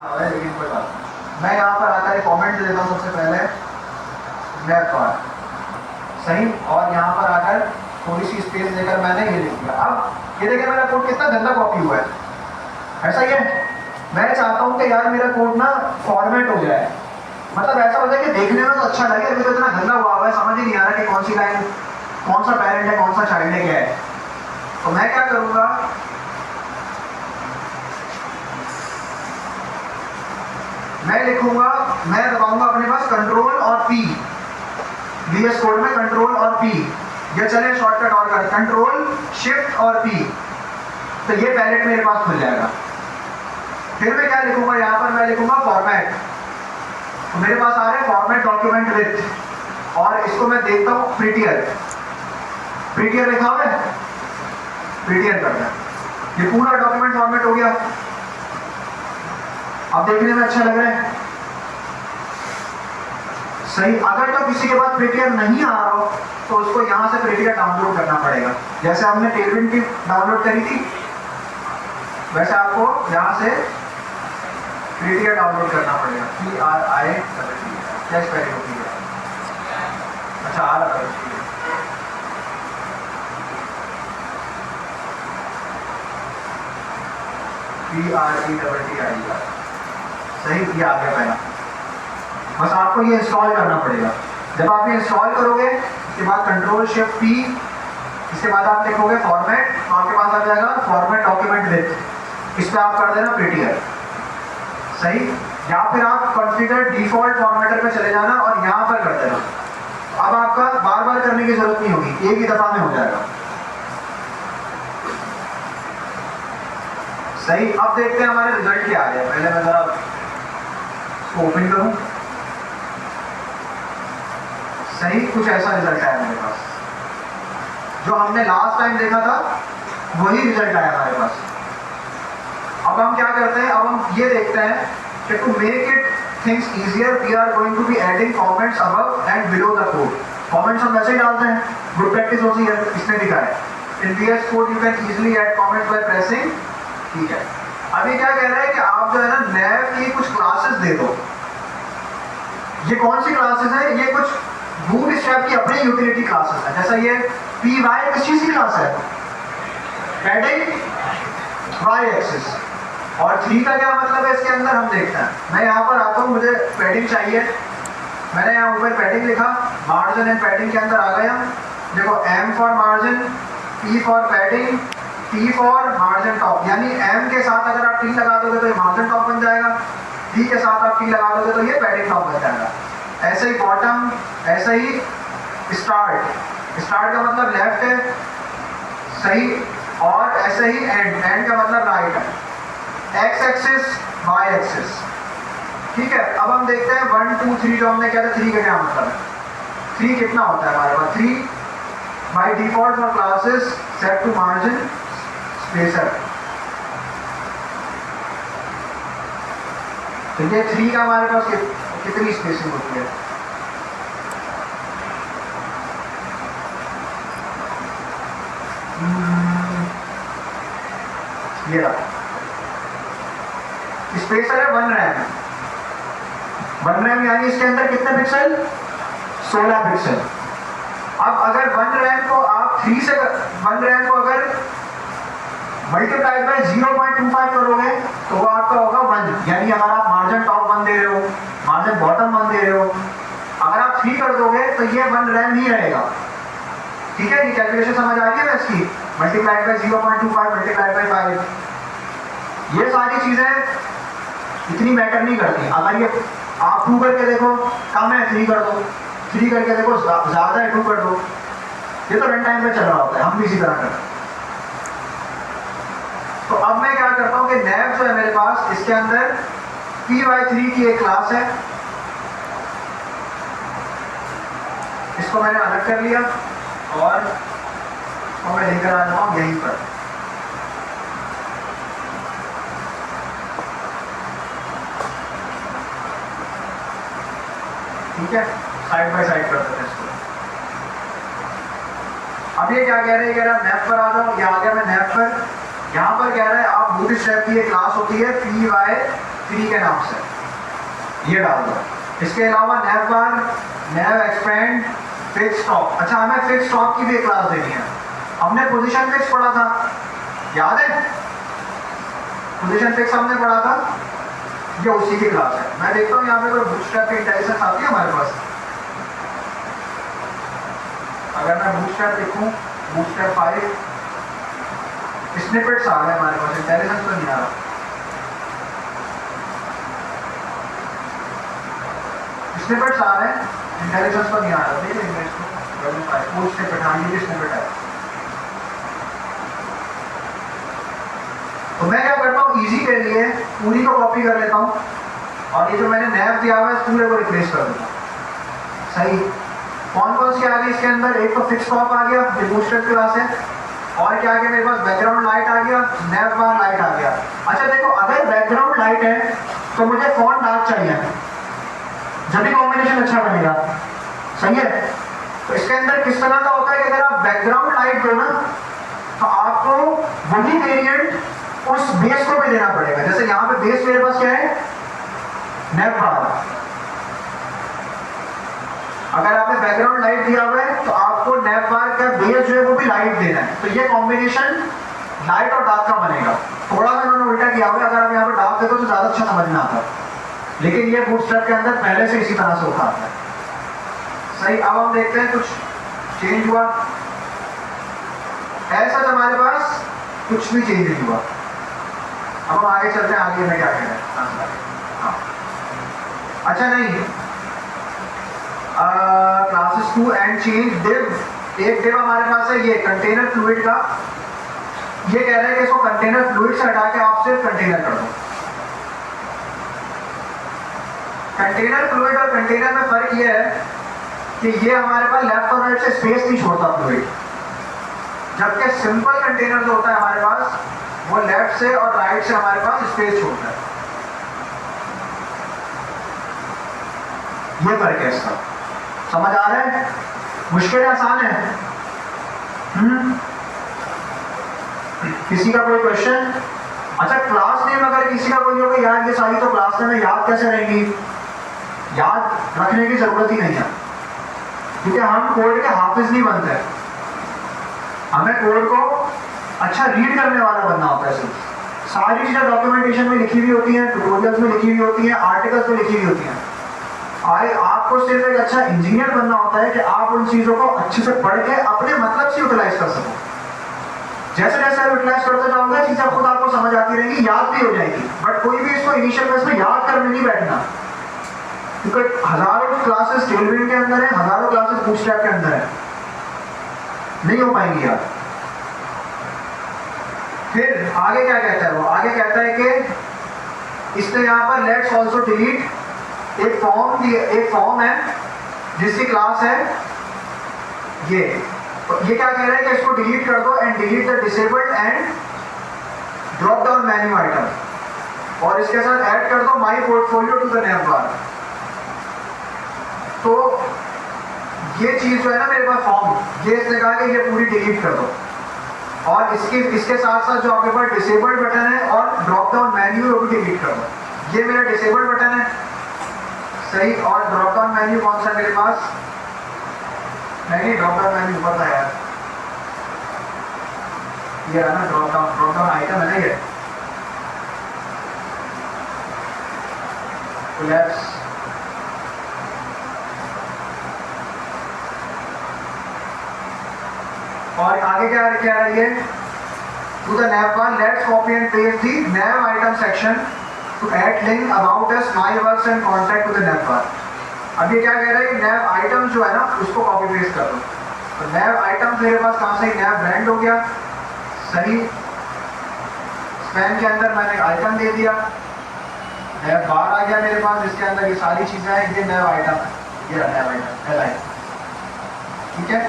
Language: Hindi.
लेकिन कोई बात नहीं। मैं यहाँ पर आकर कमेंट देता हूँ सबसे पहले मैथ पार्ट सही, और यहाँ पर आकर थोड़ी सी स्पेस देकर मैंने ये लिख दिया। अब ये देखिए मेरा कोड कितना गंदा कॉपी हुआ है, ऐसा ही है। मैं चाहता हूँ कि यार मेरा कोड ना फॉर्मेट हो जाए, मतलब ऐसा हो जाए कि देखने में तो अच्छा लगे। अभी तो इतना गंदा हुआ है, समझ ही नहीं आ रहा कि कौन सी लाइन, कौन सा पेरेंट है, कौन सा चाइल्ड है, क्या है। तो मैं क्या करूँगा, मैं लिखूंगा, मैं दबाऊंगा अपने पास कंट्रोल और पी, VS कोड में कंट्रोल और पी, ये चले शॉर्टकट और कर कंट्रोल शिफ्ट और पी, तो ये पैलेट मेरे पास खुल जाएगा। फिर मैं क्या लिखूंगा, यहाँ पर मैं लिखूंगा फॉर्मेट, तो मेरे पास आ रहा है फॉर्मेट डॉक्यूमेंट विथ, और इसको मैं देखता हूँ प्रिटियर, प्रिटियर लिखा हुआ है, प्रिटियर करना, ये पूरा डॉक्यूमेंट फॉर्मेट हो गया। अब देखने में अच्छा लग रहा है सही। अगर तो किसी के पास प्रिटियर नहीं आ रहा हो तो उसको यहाँ से प्रिटियर डाउनलोड करना पड़ेगा, जैसे हमने टेलविन की डाउनलोड करी थी वैसे आपको यहाँ से प्रिटियर डाउनलोड करना पड़ेगा। PRI क्या स्पेलिंग होती है, अच्छा आ रहा है PRETTI सही, ये आ गया पहला। बस आपको ये इंस्टॉल करना पड़ेगा। जब आप ये इंस्टॉल करोगे इसके बाद कंट्रोल शिफ्ट पी, इसके बाद आप लिखोगे फॉर्मेट, तो आपके पास आ जाएगा फॉर्मेट डॉक्यूमेंट विथ, इस पर आप कर देना प्रिटियर सही, या फिर आप कॉन्फ़िगर डिफॉल्ट फॉर्मेटर पे चले जाना और यहाँ पर कर देना। अब आपका बार बार करने की जरूरत नहीं होगी, एक ही दफा में हो जाएगा सही। अब देखते हैं हमारे रिजल्ट क्या आ गया। पहले मैं जरा ओपन करूं, सही कुछ ऐसा रिजल्ट आया मेरे पास, जो हमने लास्ट टाइम देखा था वही रिजल्ट आया हमारे पास। अब हम क्या करते हैं, अब हम ये देखते हैं कि to make it things easier we are going to be adding comments above and below the code. Comments हम वैसे ही डालते हैं, गुड प्रैक्टिस होती है, इसमें लिखा है इन VS code you can easily add comments by pressing, ठीक है। अभी क्या कह रहा है कि आप जो है ना नैव की कुछ क्लासेस दे दो। ये कौन सी क्लासेस है, ये कुछ बूटस्ट्रैप की अपनी यूटिलिटी क्लासेस है। जैसा ये py किस चीज की क्लास है, पैडिंग y एक्सिस, और 3 का क्या मतलब है इसके अंदर हम देखते हैं। मैं यहाँ पर आता हूँ, मुझे पैडिंग चाहिए, मैंने यहाँ ऊपर पैडिंग लिखा, मार्जिन एंड पैडिंग के अंदर आ गया। देखो M for margin, P for padding, T for margin top, यानी M के साथ अगर आप T लगा दोगे तो ये मार्जिन टॉप बन जाएगा, T के साथ आप T लगा दोगे तो ये पैडिंग टॉप बन जाएगा। ऐसे ही बॉटम, ऐसे ही स्टार्ट, स्टार्ट का मतलब लेफ्ट है सही, और ऐसे ही एंड, एंड का मतलब राइट है, एक्स एक्सिस वाई एक्सिस, ठीक है। अब हम देखते हैं 1 2 3, जो हमने किया था 3 का क्या मतलब है, 3 कितना होता है हमारे पास, 3 by default for classes set to margin spacer, तो ये 3 का हमारे पास कितनी स्पेसिंग होती है, ये रहा स्पेसर है 1 रैम, 1 रैम यानी इसके अंदर कितने पिक्सल, 16 पिक्सल। अब अगर 1 रैम को आप 3 से 1 रैम को अगर मल्टीप्लाइड बाय 0.25 करोगे तो वो आपका होगा 1, यानी अगर आप मार्जिन टॉप 1 दे रहे हो, मार्जिन बॉटम 1 दे रहे हो, अगर आप 3 कर दोगे तो ये 1 रैम ही रहेगा, ठीक है। ये कैलकुलेशन समझ आ गई है इसकी, मल्टीप्लाइड बाय 0.25 मल्टीप्लाइड बाय 5, ये सारी चीजें इतनी मैटर नहीं करती। अगर ये आप 2 करके देखो कम है 3 कर दो, 3 करके देखो ज्यादा है 2 कर दो, ये तो रन टाइम पे चल रहा होता है, हम भी इसी तरह करते हैं। तो अब मैं क्या करता हूँ कि नैव जो है मेरे पास, इसके अंदर py3 की एक क्लास है, इसको मैंने अलग कर लिया और इसको मैं लेकर आ जाऊँ यहीं पर, ठीक है, साइड बाय साइड कर देते हैं इसको। अब ये क्या कह रहे हैं, कह रहा है मैप पर आ जाओ, ये आ गया मैं मैप पर। यहाँ पर कह रहा है आप बूटस्ट्रैप की एक क्लास होती है फ्री के नाम से, ये डाल दो। इसके अलावा नैव बार, नैव एक्सपेंड, फिक्स स्टॉप। अच्छा, हमें फिक्स स्टॉप की भी क्लास देनी है। हमने पोजीशन फिक्स पढ़ा था, याद है? पोजीशन फिक्स हमने पढ़ा था, ये उसी की क्लास है। मैं देखता हूँ यहाँ पे कोई बूटस्ट्रैप की इंटेलिजेंस आती है हमारे पास। अगर मैं बूटस्ट्रैप लिखूँ, बूटस्ट्रैप 5, स्निपेट्स आ गए हमारे पास, इंटेलिजेंस तो नहीं आ रहा। स्निपेट्स आ रहे हैं, इंटेलिजेंस तो नहीं आ रहा। ठीक है, इसको स्निपेट, हाँ ये भी स्निपेट है। तो मैं क्या करता हूँ, इजी के लिए पूरी को कॉपी कर लेता हूँ और ये जो मैंने नैव दिया हुआ है इस पूरे को रिप्लेस कर दूंगा। सही। कौन कौन सी आ गई इसके अंदर? एक तो फिक्स स्टॉप आ गया, ये बूस्टर क्लास है, और क्या आ गया मेरे पास? बैकग्राउंड लाइट आ गया, नैव बार लाइट आ गया। अच्छा देखो, अगर बैकग्राउंड लाइट है तो मुझे फॉन्ट डार्क चाहिए, जब भी कॉम्बिनेशन अच्छा बनेगा। सही है। तो इसके अंदर किस तरह का होता है कि अगर आप बैकग्राउंड लाइट दो ना तो आपको वही वेरिएंट उस बेस को भी देना पड़ेगा। जैसे यहाँ पे बेस मेरे पास क्या है? नैव बार। अगर आपने बैकग्राउंड लाइट दिया हुआ है तो आपको नैव बार का बेस जो है वो भी लाइट देना है। तो ये कॉम्बिनेशन लाइट और डार्क का बनेगा। थोड़ा सा इन्होंने उल्टा किया हुआ है, अगर आप यहाँ पे डार्क देखो तो ज्यादा अच्छा समझ में आता है, लेकिन ये बूटस्ट्रैप के अंदर पहले से इसी तरह से होता है। सही। अब हम देखते हैं कुछ चेंज हुआ। ऐसा तो हमारे पास कुछ भी चेंज नहीं हुआ। अब हम आगे चलते हैं, आगे में क्या कह रहे हैं। हाँ। अच्छा नहीं, क्लासेस 2 एंड चेंज डिव। एक डिव हमारे पास है ये कंटेनर फ्लूइड का। ये कह रहे हैं कि इसको कंटेनर फ्लूइड से हटा के आप सिर्फ कंटेनर कर दो। कंटेनर फ्लूइड और कंटेनर में फर्क ये है कि ये हमारे पास लेफ्ट और राइट से स्पेस नहीं छोड़ता फ्लूइड, जबकि सिंपल कंटेनर जो होता है हमारे पास वो लेफ्ट से और राइट से हमारे पास स्पेस छोड़ता है। ये फर्क है इसका। समझ आ रहा है? मुश्किल है, आसान है? किसी का कोई क्वेश्चन? अच्छा, क्लास नेम अगर किसी का कोई होगा, यार ये सारी तो क्लास नेम है, याद कैसे रहेंगी? याद रखने की जरूरत ही नहीं है, क्योंकि हम कोड के हाफिज नहीं बनते। हमें कोड को अच्छा रीड करने वाला बनना होता है। सिर्फ सारी चीजें डॉक्यूमेंटेशन में लिखी हुई होती हैं, ट्यूटोरियल्स में लिखी हुई होती हैं, आर्टिकल्स में लिखी हुई होती हैं। आपको सिर्फ एक अच्छा इंजीनियर बनना होता है कि आप उन चीजों को अच्छे से पढ़ के अपने मतलब से यूटिलाइज कर सको। जैसे जैसे आप यूटिलाइज करते जाओगे चीजें खुद आपको समझ आती रहेंगी, याद भी हो जाएगी। बट कोई भी इसको इनिशियल फेज में याद करने नहीं बैठना, क्योंकि हजारों क्लासेस टेलविंड के अंदर है, हजारों क्लासेस बूटस्ट्रैप के अंदर है, नहीं हो पाएंगी याद। फिर आगे क्या कहता है वो? आगे कहता है कि इसने यहाँ पर लेट्स ऑल्सो डिलीट एक फॉर्म है जिसकी क्लास है ये क्या कह रहा है कि इसको डिलीट कर दो and delete the disabled and drop down menu item, और इसके साथ ऐड कर दो my portfolio to the nav बार। तो ये चीज जो है ना मेरे पास फॉर्म, ये इसने कहा कि ये पूरी डिलीट कर दो, और इसके साथ साथ जो आपके पास डिसेबल्ड बटन है और ड्रॉप डाउन मेन्यू वो भी डिलीट कर दो। ये मेरा डिसेबल्ड बटन है। सही। और ड्रॉप डाउन मेन्यू कौन सा है मेरे पास? नहीं, ड्रॉप डाउन मेन्यू ऊपर था यार, ये है ना ड्रॉप डाउन आइटम है ना ये। लेट्स और आगे क्या कह रही है? To the nav bar let's copy and paste the nav item section to add link about us my works and contact to the nav bar. अब ये क्या कह रहा है कि नैव आइटम जो है ना उसको कॉपी पेस्ट कर दो। तो नैव आइटम मेरे पास कहाँ से? नैव ब्रांड हो गया। सही। स्पैन के अंदर मैंने आइटम दे दिया, नैव बार आ गया मेरे पास, इसके अंदर ये सारी चीजें हैं, ये नैव आइटम है, ये नैव आइटम LI। ठीक है।